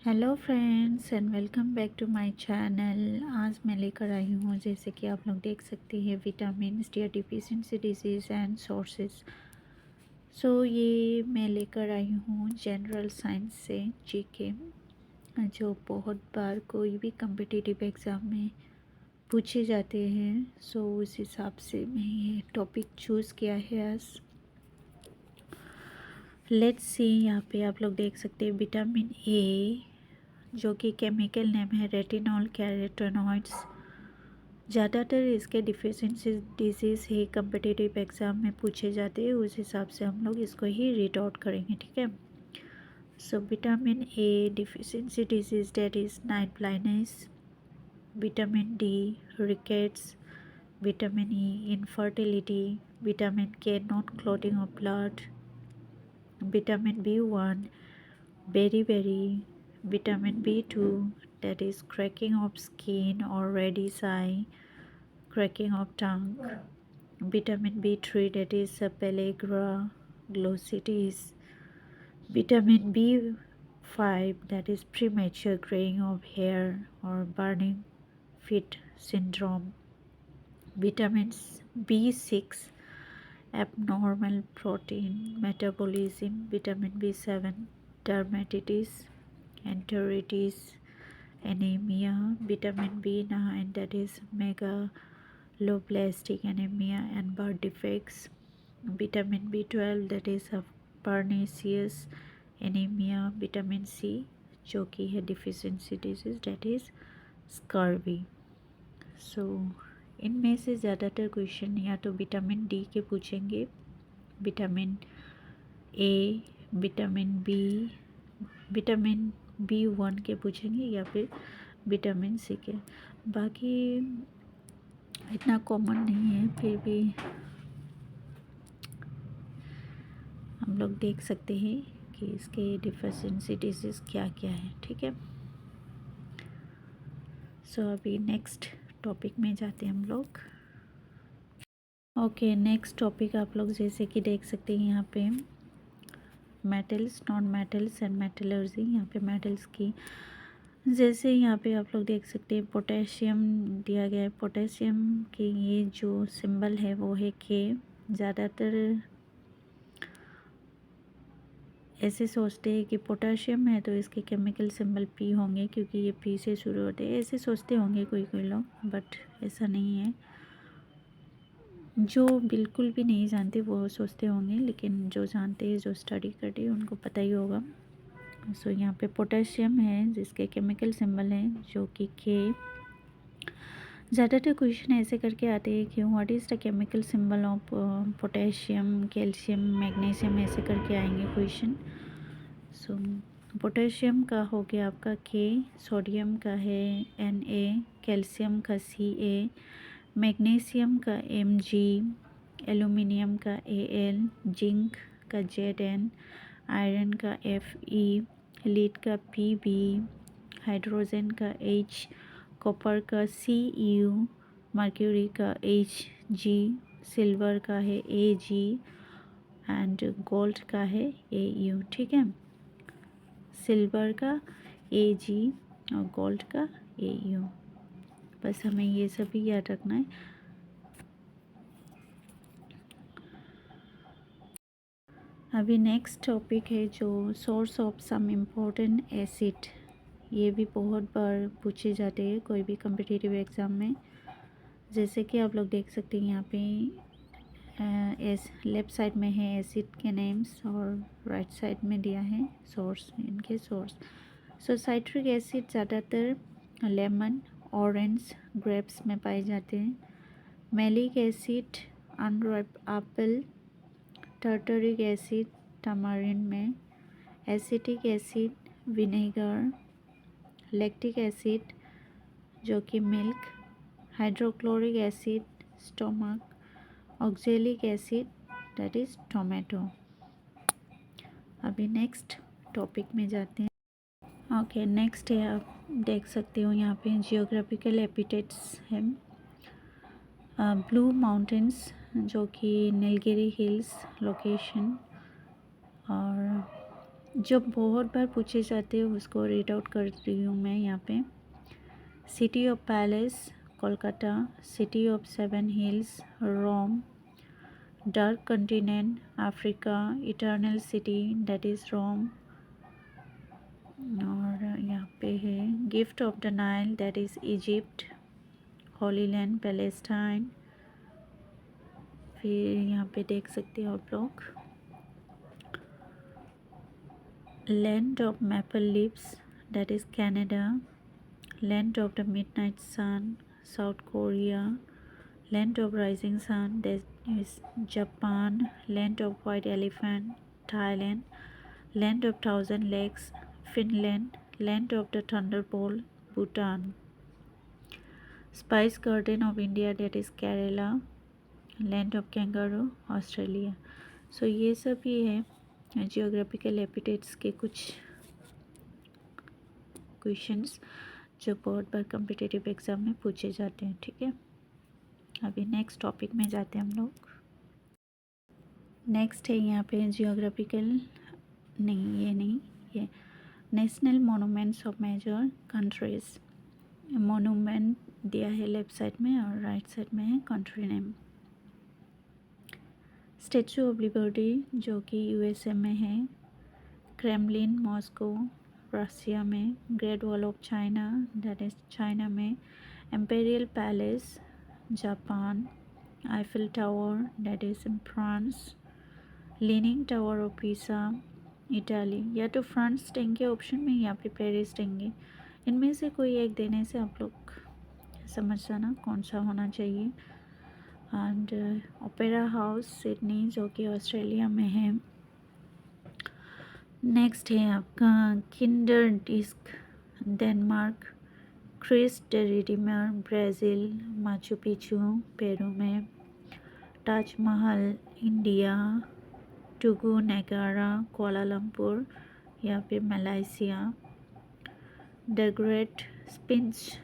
Hello friends and welcome back to my channel. आज मैं लेकर आई हूँ, जैसे कि आप लोग देख सकते हैं, vitamin D deficiency disease and sources. ये मैं लेकर आई हूँ जनरल साइंस से जीके, जो बहुत बार कोई भी कम्पिटिटिव एग्ज़ाम में पूछे जाते हैं। उस हिसाब से मैं ये टॉपिक चूज़ किया है आज। लेट्स सी, यहाँ पे आप लोग देख सकते हैं विटामिन ए, जो कि केमिकल नेम है रेटिनॉल कैरोटेनॉइड्स। ज़्यादातर इसके डिफिशिएंसी डिजीज़ ही कम्पिटिटिव एग्ज़ाम में पूछे जाते हैं, उस हिसाब से हम लोग इसको ही रीड आउट करेंगे, ठीक है। Vitamin A deficiency disease, that is night blindness. Vitamin D rickets. Vitamin E infertility. Vitamin K non clotting of blood. Vitamin B1 beriberi. Vitamin B2, that is cracking of skin or reddish eye, cracking of tongue. Vitamin B3, that is pellagra glossitis. Vitamin B5, that is premature graying of hair or burning feet syndrome. Vitamin B6, abnormal protein metabolism. Vitamin B7, dermatitis, enteritis, anemia. Vitamin B9, that is megaloblastic anemia and birth defects. Vitamin B12, that is pernicious anemia. Vitamin C, जो कि है deficiency disease, that is scurvy. इनमें से ज़्यादातर question या तो vitamin D के पूछेंगे, विटामिन ए, विटामिन B1 के पूछेंगे, या फिर विटामिन सी के। बाकी इतना कॉमन नहीं है, फिर भी हम लोग देख सकते हैं कि इसके डिफिशिएंसी डिजीज़ क्या क्या है, ठीक है। अभी नेक्स्ट टॉपिक में जाते हैं हम लोग। ओके, नेक्स्ट टॉपिक आप लोग जैसे कि देख सकते हैं यहाँ पे metals, non metals and metallurgy. यहाँ पे मेटल्स की जैसे यहाँ पे आप लोग देख सकते हैं पोटेशियम दिया गया है। पोटेशियम की ये जो सिंबल है वो है के। ज़्यादातर ऐसे सोचते हैं कि पोटेशियम है तो इसके केमिकल सिंबल पी होंगे, क्योंकि ये पी से शुरू होते हैं, ऐसे सोचते होंगे कोई कोई लोग, बट ऐसा नहीं है। जो बिल्कुल भी नहीं जानते वो सोचते होंगे, लेकिन जो जानते हैं, जो स्टडी करते हैं, उनको पता ही होगा। यहाँ पे पोटेशियम है जिसके केमिकल सिंबल हैं जो कि के। ज़्यादातर क्वेश्चन ऐसे करके आते हैं कि what is the chemical symbol of potassium, calcium, magnesium, ऐसे करके आएंगे क्वेश्चन। पोटेशियम का हो गया आपका के, सोडियम का है Na, कैल्शियम का Ca, मैग्नीशियम का Mg, एल्यूमिनियम का Al, जिंक का Zn, आयरन का Fe, लीड का Pb, हाइड्रोजन का H, कॉपर का Cu, मर्क्यूरी का Hg, सिल्वर का है Ag एंड गोल्ड का है Au, ठीक है। सिल्वर का Ag और गोल्ड का Au, बस हमें ये सभी याद रखना है। अभी नेक्स्ट टॉपिक है जो source of some important acid. ये भी बहुत बार पूछे जाते हैं कोई भी कम्पिटिटिव एग्ज़ाम में। जैसे कि आप लोग देख सकते हैं यहाँ पे लेफ़्ट साइड में है एसिड के नेम्स और राइट साइड में दिया है सोर्स, इनके सोर्स। साइट्रिक एसिड ज़्यादातर लेमन, ऑरेंज, ग्रेप्स में पाए जाते हैं। Malic acid unripe apple, tartaric acid tamarind में, acetic acid vinegar, lactic acid जो कि milk, hydrochloric acid stomach, oxalic acid that is tomato. अभी नेक्स्ट टॉपिक में जाते हैं। ओके, नेक्स्ट है, आप देख सकते हो यहाँ पे जियोग्राफिकल एपिटेट्स है। ब्लू माउंटेन्स जो कि नीलगिरी हिल्स लोकेशन, और जो बहुत बार पूछे जाते हैं उसको रीड आउट कर रही हूँ मैं यहाँ पे। City of palace Kolkata, city of seven hills Rome, dark continent Africa, eternal city that is Rome, और यहाँ पे है gift of the Nile that is Egypt, holy land Palestine. फिर यहाँ पे देख सकते हो आप लोग land of maple leafs that is Canada, land of the midnight sun South Korea, land of rising sun that is Japan, land of white elephant Thailand, land of thousand lakes Finland, land of the thunderbolt Bhutan, spice garden of India that is Kerala, land of kangaroo Australia. So ये सब ही है geographical एपिटेट्स के कुछ questions जो बहुत बार competitive exam में पूछे जाते हैं। ठीक है, अभी नेक्स्ट टॉपिक में जाते हैं हम लोग। नेक्स्ट है यहाँ पे जियोग्राफिकल ये national monuments of major countries. Monument दिया है लेफ्ट साइड में और राइट साइड में है country name. Statue of liberty जो कि यूएसए में है, क्रेमलिन मॉस्को रसिया में, great wall of China that is China में, imperial palace Japan, Eiffel tower that is in France, leaning tower of Pisa Italy. या तो फ्रांस देंगे option में या फिर पेरिस देंगे, इनमें से कोई एक देने से आप लोग समझ जाना कौन सा होना चाहिए। एंड ओपेरा हाउस सिडनी जो कि ऑस्ट्रेलिया में है। नेक्स्ट है आपका किंडर डिस्क Denmark, Christ the redeemer Brazil, Machu Picchu Peru में, Taj Mahal India, Tugu Negara Kuala Lumpur या फिर Malaysia, the great sphinx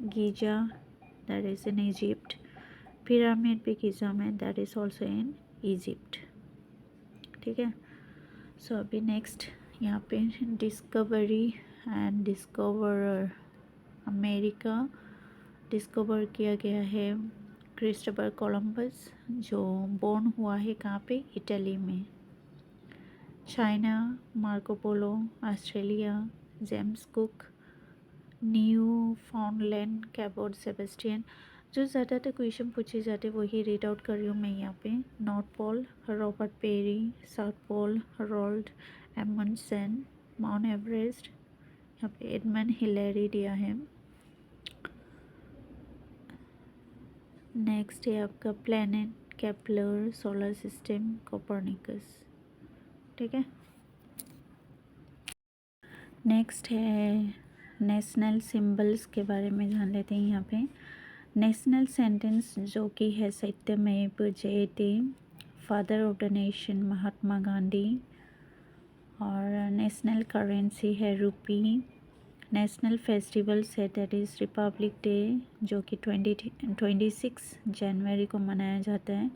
Giza that is in Egypt, pyramid भी गीजा में that is also in Egypt. ठीक है, सो अभी नेक्स्ट यहाँ पे discovery and discoverer. America discover किया गया है क्रिस्टोफर कोलंबस जो बोर्न हुआ है कहाँ पे, इटली में। China Marco Polo, Australia James cook, new फाउंडलैंड Cabot Sebastian. जो ज़्यादातर क्वेश्चन पूछे जाते वही रीड आउट कर रही हूँ मैं यहाँ पे। North pole Robert Peary, south pole Roald Amundsen, Mount Everest यहाँ पे एडमंड हिलेरी दिया है। नेक्स्ट है आपका planet Kepler, solar system Copernicus. ठीक है, नेक्स्ट है नेशनल सिंबल्स के बारे में जान लेते हैं यहाँ पे। नेशनल सेंटेंस जो कि है सत्यमेव जयते, father of the nation Mahatma Gandhi, और नेशनल करेंसी है रुपी। नेशनल फेस्टिवल्स है दैट इज़ रिपब्लिक डे जो कि 26 जनवरी को मनाया जाता है।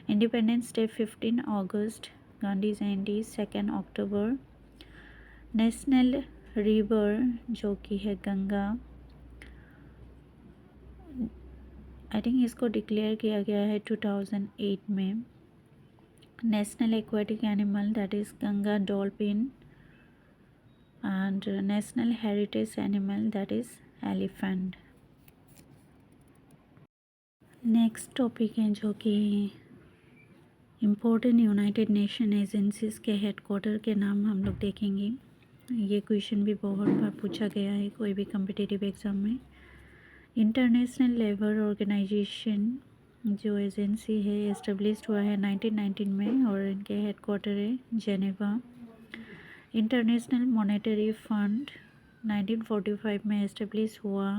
इंडिपेंडेंस डे 15 अगस्त, गांधी जयंती 2 अक्टूबर। नेशनल रिवर जो कि है गंगा, आई थिंक इसको डिक्लेयर किया गया है 2008 में। National aquatic animal that is Ganga dolphin, and national heritage animal that is elephant. Next topic है जो कि इम्पोर्टेंट यूनाइटेड नेशन एजेंसीज़ के हेडक्वार्टर के नाम हम लोग देखेंगे। ये क्वेश्चन भी बहुत बार पूछा गया है कोई भी कम्पिटिटिव एग्ज़ाम में। इंटरनेशनल लेबर ऑर्गेनाइजेशन जो एजेंसी है एस्टेब्लिश्ड हुआ है 1919 में और इनके हेडक्वार्टर है जेनेवा। इंटरनेशनल मॉनेटरी फंड 1945 में एस्टेब्लिश हुआ,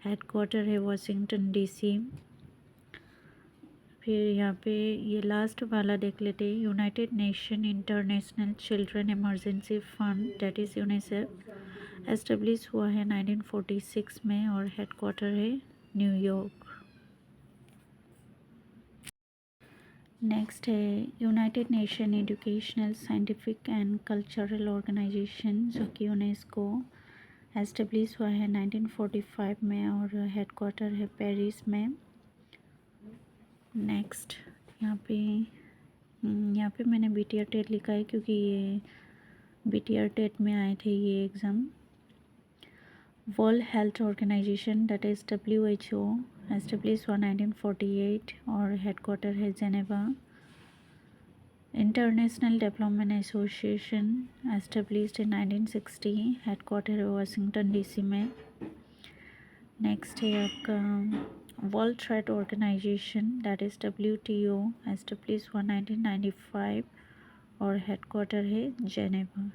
हेडक्वार्टर है वाशिंगटन डीसी। फिर यहाँ पे ये लास्ट वाला देख लेते हैं, United Nation International Children Emergency Fund that is UNICEF, establish हुआ है 1946 में और हेडक्वार्टर है न्यूयॉर्क। नेक्स्ट है United Nation Educational Scientific and Cultural Organization, जो कि यूनेस्को एस्टेब्लिश हुआ है 1945 में और हेडक्वार्टर है पेरिस में। नेक्स्ट यहाँ पे मैंने BTR टेट लिखा है क्योंकि ये BTR टेट में आए थे ये exam. World Health Organization that is WHO establish हुआ 1948 और हेडक्वार्टर है Geneva. International Development Association established in 1960, headquarter है वाशिंगटन DC में। नेक्स्ट है आपका World Trade Organization that is WTO establish हुआ 1995 और हेडक्वार्टर है जेनेवा।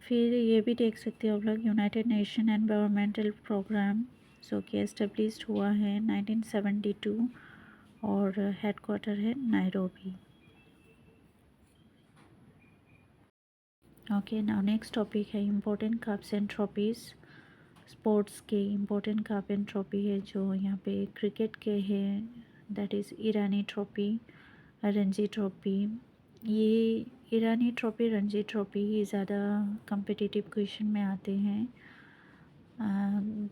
फिर ये भी देख सकते हो आप लोग यूनाइटेड नेशन एनवायरमेंटल प्रोग्राम, जो कि एस्टेब्लिश्ड हुआ है 1972 और हेडक्वार्टर है Nairobi. Okay, now next topic है important cups and trophies. Sports के इम्पोर्टेंट कप एंड ट्रॉफी है जो यहाँ पे क्रिकेट के हैं, that is Irani trophy, Ranji trophy. ये ईरानी ट्रॉफी, रणजी ट्रॉफी ये ज़्यादा कम्पिटिटिव क्वेश्चन में आते हैं।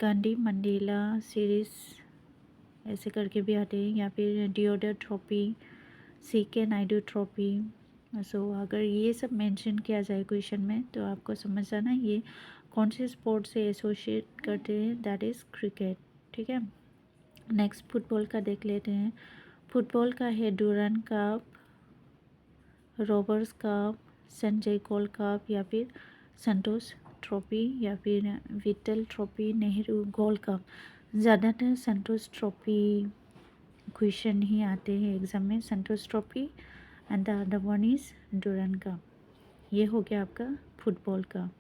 गांधी मंडेला सीरीज़ ऐसे करके भी आते हैं, या फिर डिओडर ट्रॉफी, CK नायडू ट्रॉफी। सो अगर ये सब मेंशन किया जाए क्वेश्चन में तो आपको समझ जाना ये कौन से स्पोर्ट से एसोसिएट करते हैं, दैट इज़ क्रिकेट। ठीक है, नेक्स्ट फुटबॉल का देख लेते हैं। फुटबॉल का है Durand cup, Rovers cup, Sanjay Kaul cup, या फिर संतोष ट्रॉफी, या फिर Vitthal trophy, Nehru gold cup. ज़्यादातर संतोष ट्रॉफी क्वेश्चन ही आते हैं एग्ज़ाम में, Santosh trophy and the other one is Durand cup. ये हो गया आपका फुटबॉल का।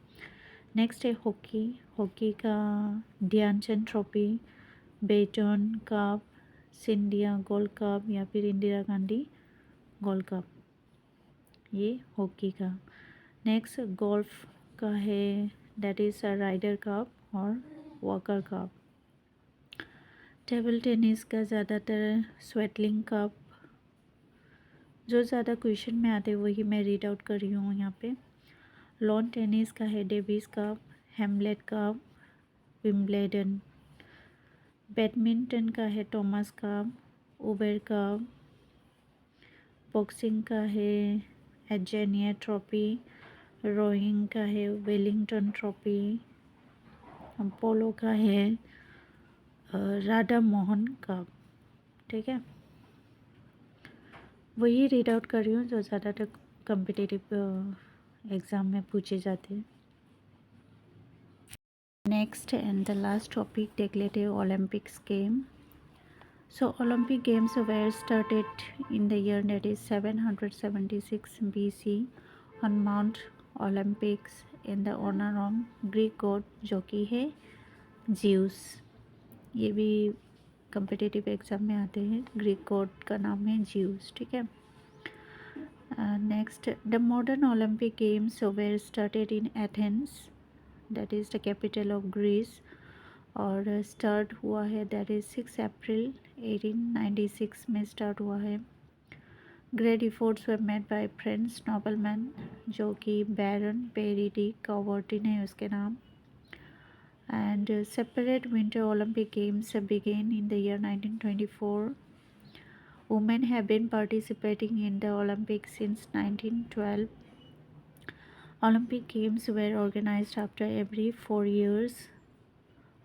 नेक्स्ट है हॉकी। हॉकी का Dhyan Chand trophy, Beighton cup, Scindia gold cup, या फिर इंदिरा गांधी गोल्ड कप। ये हॉकी का। नेक्स्ट गोल्फ का है, दैट इज़ राइडर कप और वॉकर कप। टेबल टेनिस का ज़्यादातर स्वेटलिंग कप। जो ज़्यादा क्वेश्चन में आते हैं वही मैं रीड आउट कर रही हूँ यहाँ पे। लॉन टेनिस का है डेविस कप, हेमलेट कप, विम्बलेडन। बैडमिंटन का है Thomas cup, Uber cup. Boxing का है एजेनिया ट्रॉफी, रोइंग का है वेलिंगटन ट्रॉफी। पोलो का है राधा मोहन कप। ठीक है, वही रीड आउट कर रही हूँ जो ज़्यादातर कम्पिटिटिव एग्ज़ाम में पूछे जाते हैं। Next and the last topic देख लेते हैं Olympics game. So Olympic Games were started in the year that is 776 BC on Mount Olympus in the honor of Greek god जो कि है Zeus। ये भी competitive एग्ज़ाम में आते हैं, ग्रीक गॉड का नाम है Zeus। ठीक है, next the modern Olympic games were started in Athens, that is the capital of Greece, और स्टार्ट हुआ है दैट इज़ 6 अप्रैल 1896 में स्टार्ट हुआ है। Great efforts were made by French nobleman, जो कि बैरन पेरी डी कॉवर्टिन है उसके नाम। And separate winter Olympic games began in the year 1924। Women have been participating in the Olympic since 1912। Olympic games were organized after every 4 years।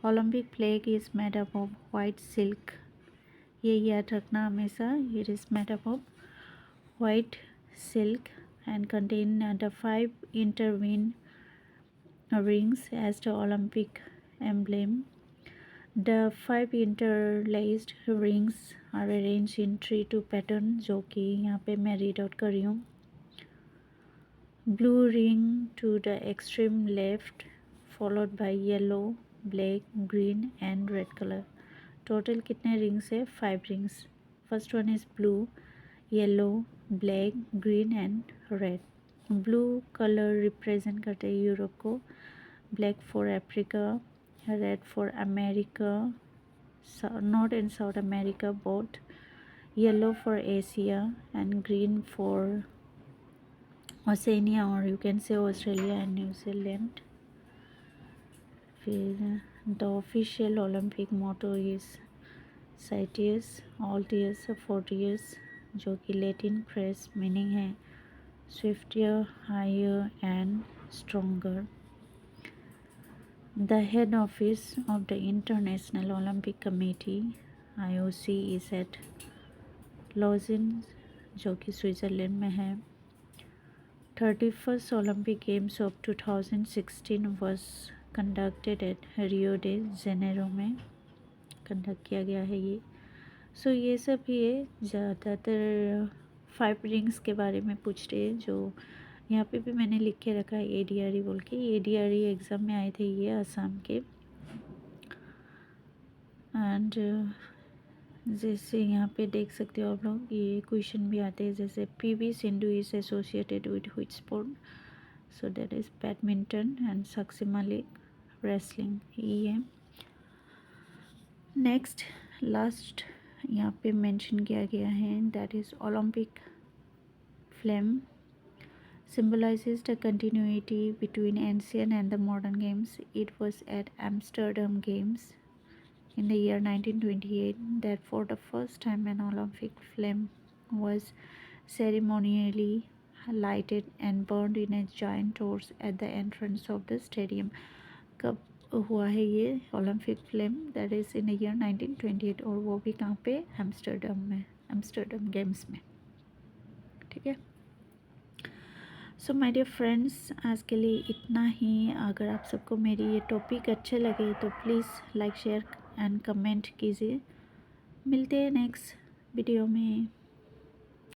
Olympic flag is made up of white silk. ये याद रखना हमेशा, it is made up of white silk and contain the 5 intertwined rings as the Olympic emblem. The 5 interlaced rings are arranged in 3-2 pattern, जो कि यहाँ पे मैं read out कर रही हूँ। Blue ring to the extreme left followed by yellow, black, green and red colour. Total कितने rings है? 5 rings. First one is blue, yellow, black, green and red. Blue colour represent करते हैं Europe को, black for Africa, red for America, north and south America both, yellow for Asia and green for Oceania और you can say Australia and New Zealand. फिर the official Olympic motto is citius altius fortius, जो कि Latin phrase meaning है swifter, higher and stronger. The head office of the International Olympic Committee IOC is at Lausanne, जो कि Switzerland में है। 31st Olympic games of 2016 was conducted at Rio de Janeiro में conduct किया गया है ये। सो ये सब ये ज़्यादातर 5 रिंग्स के बारे में पूछ रहे हैं, जो यहाँ पे भी मैंने लिख के रखा है ADRE बोल के। ADRE एग्ज़ाम में आए थे ये आसाम के। एंड जैसे यहाँ पे देख सकते हो आप लोग, ये क्वेश्चन भी आते हैं जैसे PV Sindhu is associated with which sport, so that is badminton and Sakshi Malik wrestling, ये है। नेक्स्ट लास्ट यहाँ पे मेंशन किया गया है, that is Olympic flame symbolizes the continuity between ancient and the modern games. It was at Amsterdam Games in the year 1928 that for the first time an Olympic flame was ceremonially lighted and burned in a giant torch at the entrance of the stadium. कब हुआ है ये Olympic flame? That is in year 1928 और वो भी कहाँ पे? Amsterdam में, एम्स्टर्डम गेम्स में। ठीक है। सो माय डियर फ्रेंड्स, आज के लिए इतना ही। अगर आप सबको मेरी ये टॉपिक अच्छे लगे तो please like share and comment कीजिए। मिलते हैं नेक्स्ट वीडियो में।